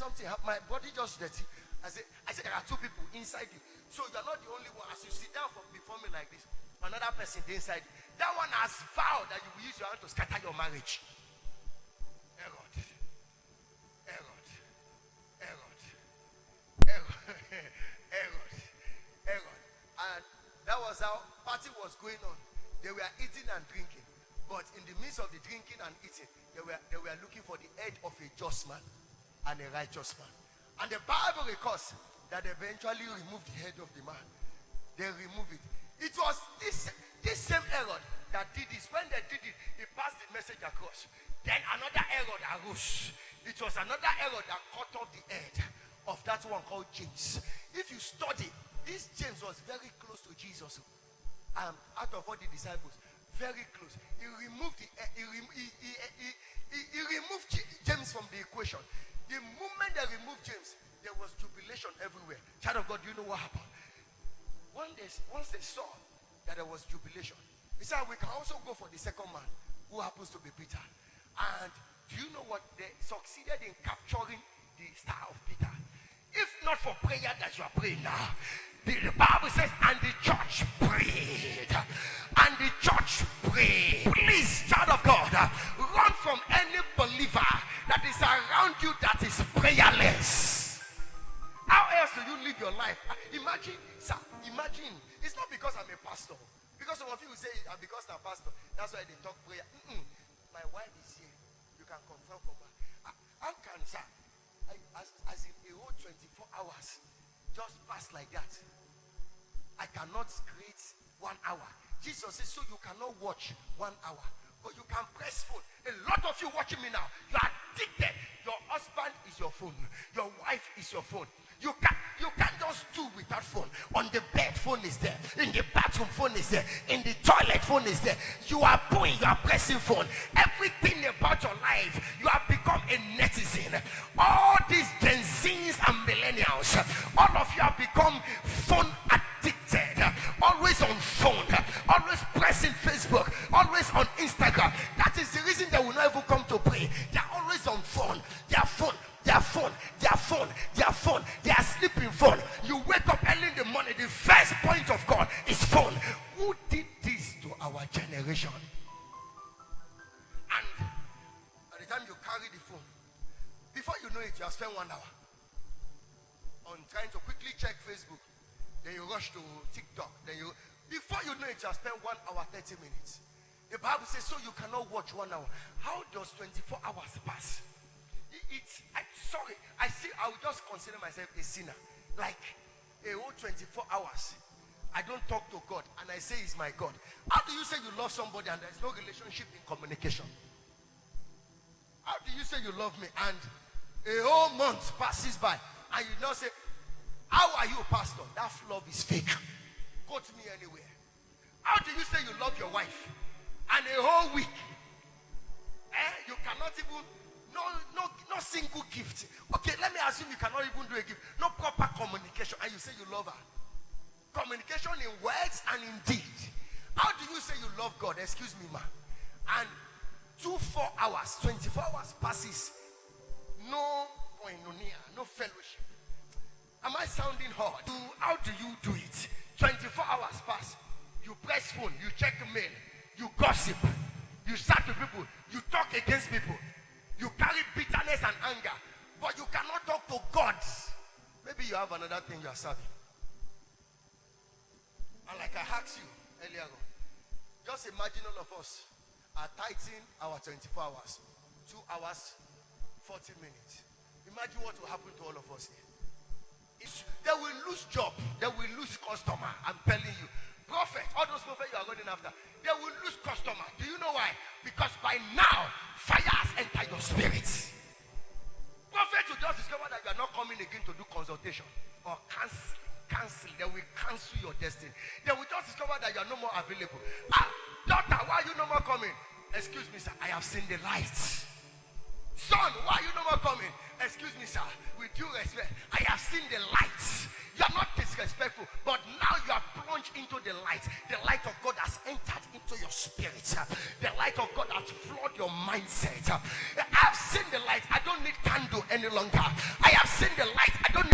something happened. My body just dirty. I said there are two people inside you. So you're not the only one. As you sit down before me like this, another person inside you. That one has vowed that you will use your hand to scatter your marriage. Error. And that was how party was going on. They were eating and drinking. But in the midst of the drinking and eating, they were looking for the head of a just man and a righteous man. And the Bible records that they eventually removed the head of the man. They removed it. It was this same Herod that did this. When they did it, he passed the message across. Then another Herod arose. It was another Herod that cut off the head of that one called James. If you study, this James was very close to Jesus. Out of all the disciples, very close. He removed he removed James from the equation. The moment they removed James, there was jubilation everywhere. Child of God, do you know what happened? Once they saw that there was jubilation, he said, we can also go for the second man, who happens to be Peter. And do you know what? They succeeded in capturing the star of Peter. If not for prayer that you are praying now, the Bible says, and the church prayed. And the church prayed. Please, child of God, run from any believer that is around you that is prayerless. How else do you live your life? Imagine, sir, it's not because I'm a pastor. Because some of you will say, because I'm a pastor, that's why they talk prayer. My wife is here. You can confirm for her. How can, sir, as in a whole 24 hours, just pass like that? I cannot create 1 hour. Jesus says, so you cannot watch 1 hour, but you can press phone. A lot of you watching me now, you are addicted. Your husband is your phone. Your wife is your phone. You can't just do without phone. On the bed, phone is there. In the bathroom, phone is there. In the toilet, phone is there. You are pressing phone. Everything about your life, you have become a netizen. All these Gen Zs and millennials, all of you have become phone addicted. Always on phone. Always pressing Facebook. Always on Instagram. That is the reason they will not even come to pray. They are always on phone. They are phone. They are sleeping phone. You wake up early in the morning, the first point of call is phone. Who did this to our generation? And by the time you carry the phone, before you know it, you have spent 1 hour on trying to quickly check Facebook. Then you rush to TikTok. Before you know it, you have spent 1 hour 30 minutes. The Bible says, so you cannot watch 1 hour. How does 24 hours pass? I will just consider myself a sinner. Like a whole 24 hours, I don't talk to God, and I say He's my God. How do you say you love somebody and there is no relationship in communication? How do you say you love me and a whole month passes by and you now say, how are you, pastor? That love is fake. Go to me anywhere. How do you say you love your wife and a whole week you cannot even no single gift? Okay, let me assume you cannot even do a gift. No proper communication, and you say you love her. Communication in words and in deed. How do you say you love God? Excuse me, ma. And 4 hours, 24 hours passes. No koinonia, no fellowship. Am I sounding hard? How do you do it? 24 hours pass. You press phone, you check mail, you gossip, you start to people, you talk against people. You carry bitterness and anger, but you cannot talk to God. Maybe you have another thing you are serving. And like I asked you earlier on, just imagine all of us are tithing our 24 hours, 2 hours, 40 minutes. Imagine what will happen to all of us here. They will lose job. They will lose customer. I'm telling you. Prophet, all those prophets you are running after, they will lose customer. Do you know why? Because by now, fire has entered your spirits. Prophet will just discover that you are not coming again to do consultation or cancel. They will cancel your destiny. They will just discover that you are no more available. Daughter, why are you no more coming? Excuse me, sir, I have seen the lights. Son, why are you no more coming? Excuse me, sir, with due respect, I have seen the lights. You are not disrespectful, but now you are plunged into the light. The light of God has entered into your spirit. The light of God has flooded your mindset. I've seen the light. I don't need candle any longer. I have seen the